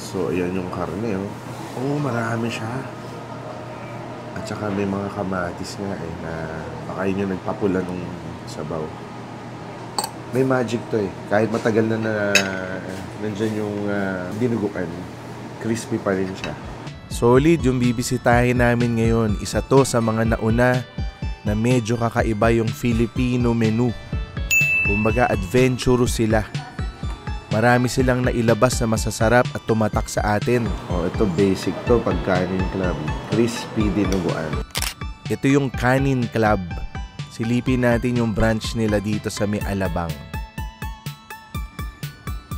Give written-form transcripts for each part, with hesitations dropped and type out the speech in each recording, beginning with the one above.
So, ayan yung karne, oh. Oo, marami siya. At saka may mga kamatis nga eh, na baka yun yung nagpapula nung sabaw. May magic to eh. Kahit matagal na nandyan yung dinuguan, crispy pa rin siya. Solid yung bibisitahin namin ngayon. Isa to sa mga nauna na medyo kakaiba yung Filipino menu. Kumbaga adventurous sila. Marami silang nailabas na masasarap at tumatak sa atin. Oh, ito basic to pag Kanin Club. Crispy dinuguan. Ito yung Kanin Club. Silipin natin yung branch nila dito sa May Alabang.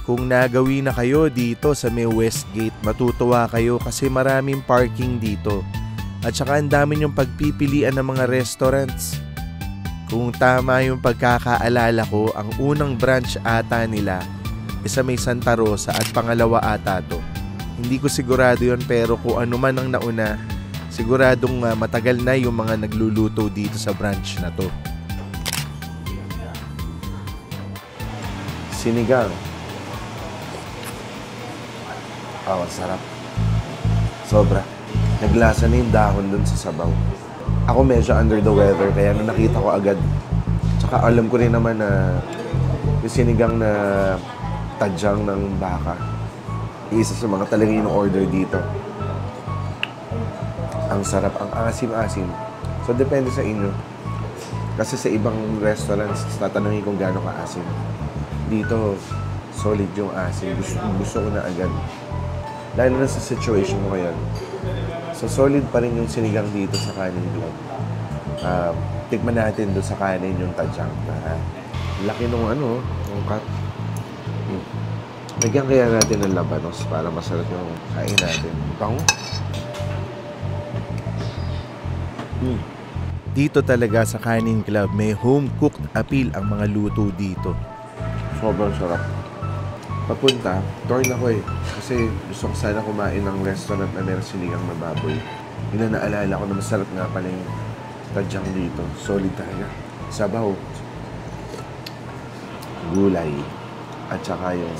Kung nagawi na kayo dito sa May Westgate, matutuwa kayo kasi maraming parking dito. At saka ang dami yung pagpipilian ng mga restaurants. Kung tama yung pagkakaalala ko, ang unang branch ata nila isa May Santa Rosa at pangalawa ata to. Hindi ko sigurado yon, pero kung ano man ang nauna, siguradong matagal na yung mga nagluluto dito sa branch na to. Sinigang. Oh, sarap. Sobra. Naglasa na yung dahon dun sa sabaw. Ako medyo under the weather, kaya nung nakita ko agad. Tsaka alam ko rin naman na yung sinigang na tadyang ng baka, isa sa mga talagang in-order dito. Ang sarap, ang asim-asim. So, depende sa inyo. Kasi sa ibang restaurants, tatanungin kung gaano ka-asim. Dito, solid yung asim. Gusto ko na agad. Dahil na sa situation ko ngayon. So, solid pa rin yung sinigang dito sa Kanin Club. Tikman natin doon sa kanin yung tadyang. Laki nung yung cut. Lagyan kaya natin ng labanos para masarap yung kain natin. Bango. Dito talaga sa Kanin Club, may home-cooked appeal ang mga luto dito. Sobrang sarap. Papunta, torn ako eh. Kasi gusto ko sana kumain ng restaurant na meron sinigang na baboy. Yun na naalala ko na masarap nga pala yung tadyang dito. Solid talaga. Sabaw. Gulay. At saka yung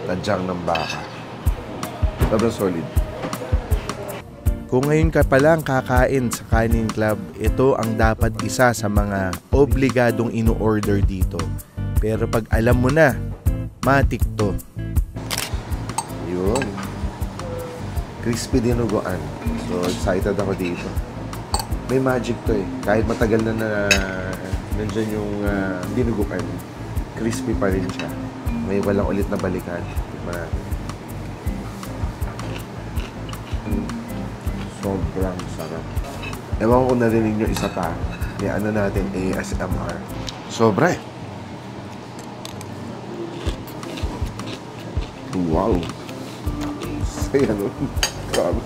tadyang ng baka. Sobrang solid. Kung ngayon ka palang kakain sa Kanin Club, ito ang dapat isa sa mga obligadong ino-order dito. Pero pag alam mo na, matik to. Yun. Crispy dinuguan. So, excited ako dito. May magic to eh. Kahit matagal na nandyan yung dinuguan, crispy pa rin siya. May walang ulit na balikan. Sobrang sarap. Ewan ko kung narinig nyo isa pa. May ano natin, ASMR. Sobra eh. Wow. Saya nun. Grabe.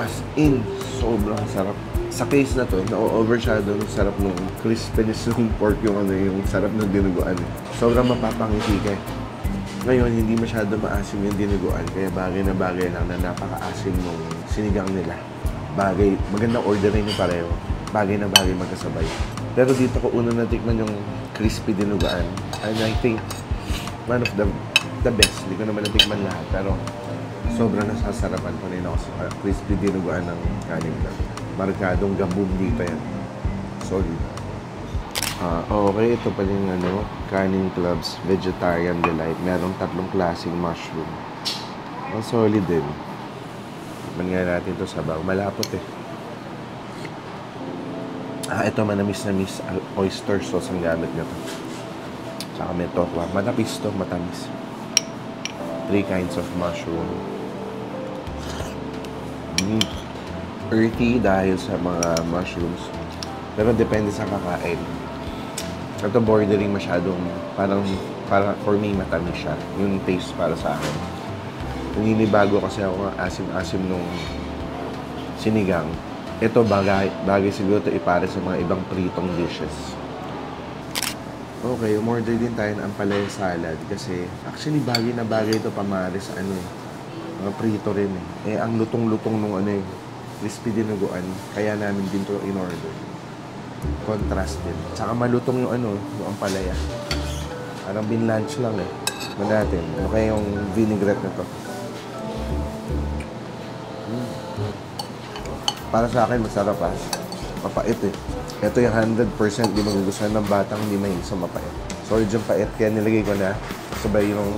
As in, sobrang sarap. Sa case na to, na-overshadow ng sarap ng crispiness ng pork yung sarap ng dinuguan. Sobrang mapapangiti ka. Ngayon, hindi masyado maasim yung dinuguan, kaya bagay na bagay lang na napaka-asim ng sinigang nila. Bagay, magandang orderin yung pareho. Bagay na bagay magkasabay. Pero dito ko una natikman yung crispy dinuguan. And I think, one of the best. Hindi ko naman natikman lahat, pero sobrang nasasarapan ko rin ako sa crispy dinuguan ng Kanin Club. Markadong gabog dito yan. Solid. Okay, ito pa yung Kanin Club's Vegetarian Delight. Merong 3 klaseng mushroom. Ang solid din. Tikman nga natin ito sabaw. Malapot eh. Ito manamis oyster sauce ang gamit nito. Tsaka may tokwa. Matapis to, matamis. 3 kinds of mushroom. Earthy dahil sa mga mushrooms. Pero depende sa kakain. Ito bordering masyadong parang for me matamis siya. Yung taste para sa akin. Naninibago kasi ako ng asim-asim nung sinigang. Ito bagay siguro ito ipare sa mga ibang pritong dishes. Okay, umorder din tayo ng ampalaya salad kasi actually bagay na bagay ito pamari sa mga prito rin eh. Ang lutong-lutong nung crispy dinuguan, kaya namin din ito in-order. Contrast din. Tsaka malutong yung ano, yung ampalaya. Parang binlunch lang eh. Ano natin? Ano kaya yung vinaigrette na to? Para sa akin, masarap ha. Mapait eh. Ito yung 100% di magugustuhan ng batang hindi mahilig sa mapait. Solid yung pait, kaya nilagay ko na sabay yung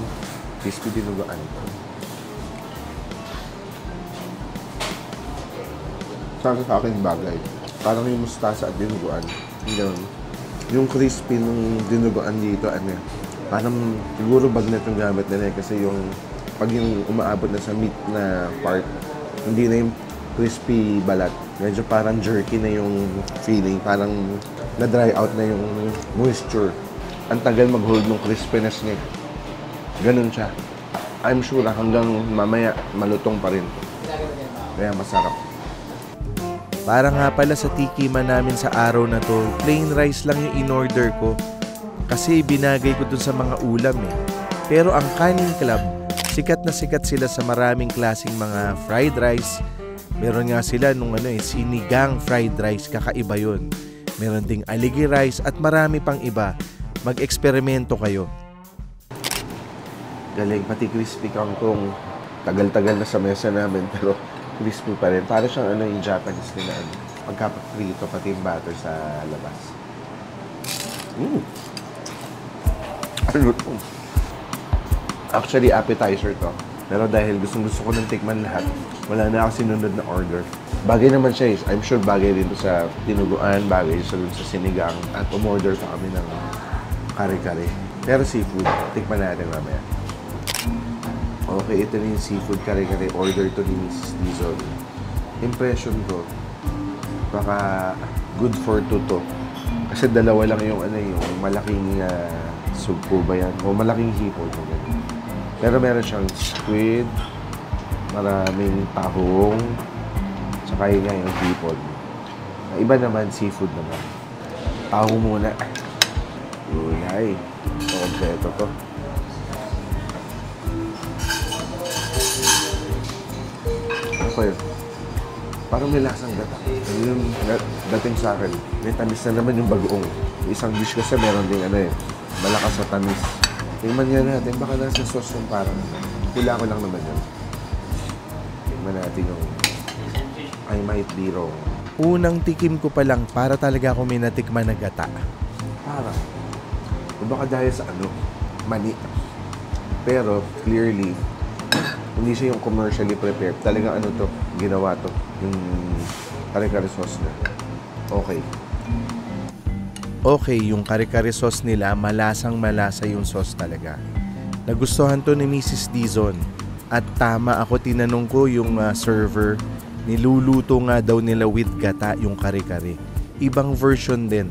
crispy dinuguan. Sa akin bagay. Parang yung mustasa at dinuguan. Yung crispy ng dinuguan dito, ano eh. Parang siguro bagnet yung gamit nila eh. Kasi yung pag yung umaabot na sa meat na part, hindi na yung crispy balat. Medyo parang jerky na yung feeling. Parang na-dry out na yung moisture. Ang tagal mag-hold ng crispiness niya. Ganun siya. I'm sure hanggang mamaya malutong pa rin. Kaya masarap. Para nga pala sa tikiman namin sa araw na to, plain rice lang yung in-order ko. Kasi binagay ko dun sa mga ulam eh. Pero ang Kanin Club, sikat na sikat sila sa maraming klaseng mga fried rice. Meron nga sila nung sinigang fried rice, kakaiba yun. Meron ding aligi rice at marami pang iba. Mag-eksperimento kayo. Galing, pati crispy kangkong. Tagal-tagal na sa mesa namin, pero crispy pa rin. Para siyang yung Japanese nila. Pagka-prito, pati yung butter sa labas. Ano to? Actually, appetizer to. Pero dahil gustong-gusto ko ng tikman lahat, wala na ako sinunod na order. Bagay naman siya eh. I'm sure bagay rin to sa tinuguan, bagay sa sinigang. At umorder pa kami ng kare-kare. Pero seafood, tikman natin mamaya. Okay, ito na yung seafood kare-kare. Order to ni Mrs. Dizon. Impression ko, baka good for two to. Kasi dalawa lang yung yung malaking sugpo ba yan? O malaking hipon. Pero meron siyang squid, maraming tahong, tsaka yung hipon. Iba naman, seafood naman. Tahong muna. Gulay. Ito, kompleto to. Okay. Parang may lasang gata. Yung dating sa akin, may tamis na naman yung bagoong. Isang dish kasi meron ding malakas sa tamis. Tingnan nga natin, baka nasa sauce yung parang hula ko lang naman yun. Tingnan natin yung I might be wrong. Unang tikim ko pa lang para talaga ako may natikman na gata. Parang, baka dahil sa mani. Pero, clearly, hindi siya yung commercially prepared. Talagang ginawa to. Yung kare-kare sauce na. Okay. Okay, yung kare-kare sauce nila, malasang-malasa yung sauce talaga. Nagustuhan to ni Mrs. Dizon. At tama ako, tinanong ko yung server, niluluto nga daw nila with gata yung kare-kare. Ibang version din.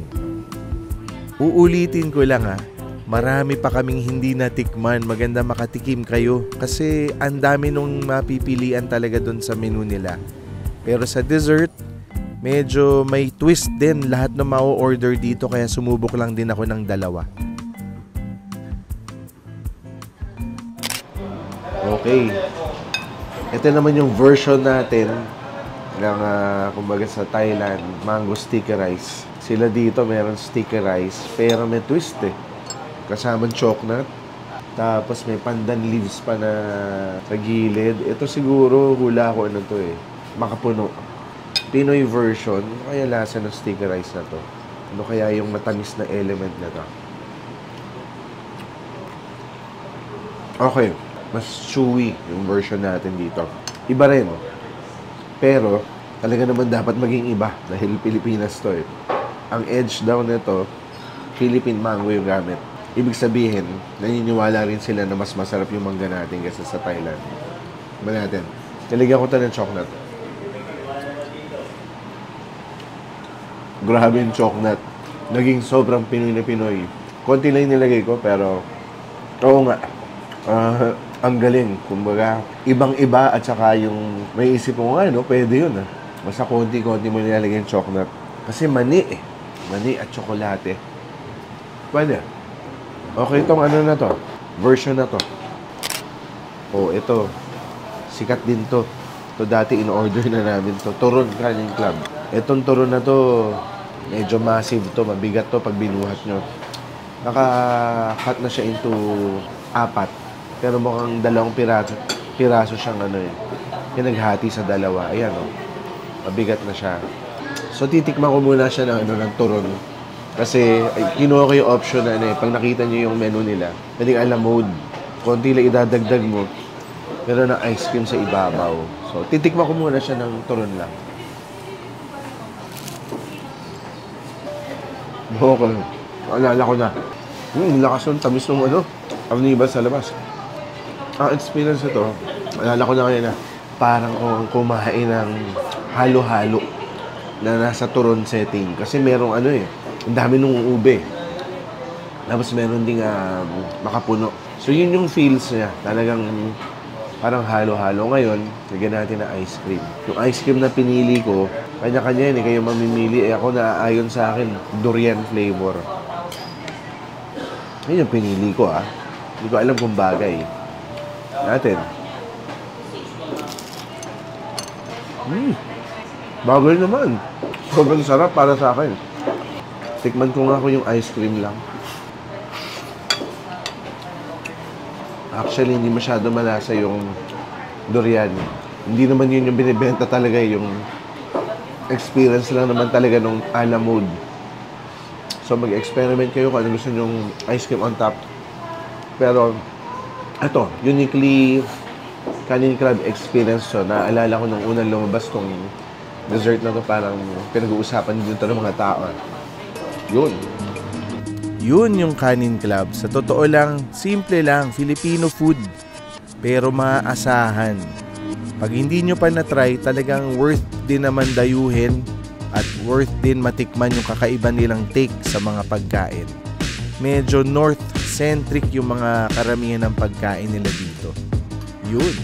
Uulitin ko lang marami pa kaming hindi natikman. Maganda makatikim kayo kasi ang dami nung mapipilian talaga dun sa menu nila. Pero sa dessert, medyo may twist din lahat ng ma-order dito kaya sumubok lang din ako ng dalawa. Okay. Ito naman yung version natin ng kumbaga sa Thailand, mango sticky rice. Sila dito meron sticky rice pero may twist eh. Kasamang chocolate. Tapos may pandan leaves pa na sa gilid. Ito siguro hula ko makapuno. Pinoy version, kaya lasa ng sticky rice na to? Ano kaya yung matamis na element na to? Okay, mas chewy yung version natin dito. Iba rin. Pero, talaga naman dapat maging iba dahil Pilipinas to eh. Ang edge daw nito, Philippine mango yung gamit. Ibig sabihin, naniniwala rin sila na mas masarap yung mangga natin kaysa sa Thailand. Ba natin? Nilagyan ko ito ng chocolate. Grabe yung chocolate. Naging sobrang Pinoy na Pinoy. Konti lang nilagay ko, pero oo nga. Ang galing. Kumbaga, ibang-iba at saka yung may isip mo pwede yun Basta konti-konti mo nilalagay yung chocolate. Kasi mani eh. Mani at tsokolate. Pwede. Okay, itong na to. Version na to. Oh, ito. Sikat din to. Ito dati in-order na namin to. Turon Kanin Club. Itong turon na to, Medyo massive to, mabigat to pag binuhat nyo. Naka-cut na siya into 4. Pero mukhang 2 piraso siyang pinaghati sa 2. Ayan mabigat na siya. So titikman ko muna siya ng turon. Kasi kinuha ko yung option na pag nakita nyo yung menu nila, pwedeng a la mode. Konti lang idadagdag mo. Meron ng ice cream sa ibabaw. So titikman ko muna siya ng turon lang. Okay. Alala ko na. Lakas ng tamis ng arnibas sa labas. Ang experience ito, alala ko na ngayon na parang kumain ng halo-halo na nasa turon setting. Kasi merong ang dami nung ube. Tapos meron ding makapuno. So yun yung feels niya. Talagang parang halo-halo. Ngayon, lagyan natin ng ice cream. Yung ice cream na pinili ko, kanya-kanya yun. Kayo mamimili. Ako naaayon sa akin, durian flavor. Yun yung pinili ko Hindi ko alam kung bagay. Natin. Bagay naman. Sobrang sarap para sa akin. Tikman ko nga yung ice cream lang. Actually, hindi masyado malasa yung durian. Hindi naman yun yung binibenta talaga. Yung experience lang naman talaga nung a la mode. So, mag-experiment kayo kung ano gusto nyong ice cream on top. Pero, ito, uniquely Kanin Club experience. So, naalala ko nung unang lumabas tong dessert na to, parang pinag-uusapan dito ng mga tao. Yun yung Kanin Club. Sa totoo lang, simple lang, Filipino food. Pero maaasahan. Pag hindi nyo pa na-try, talagang worth din naman dayuhin at worth din matikman yung kakaiba nilang take sa mga pagkain. Medyo north-centric yung mga karamihan ng pagkain nila dito. Yun.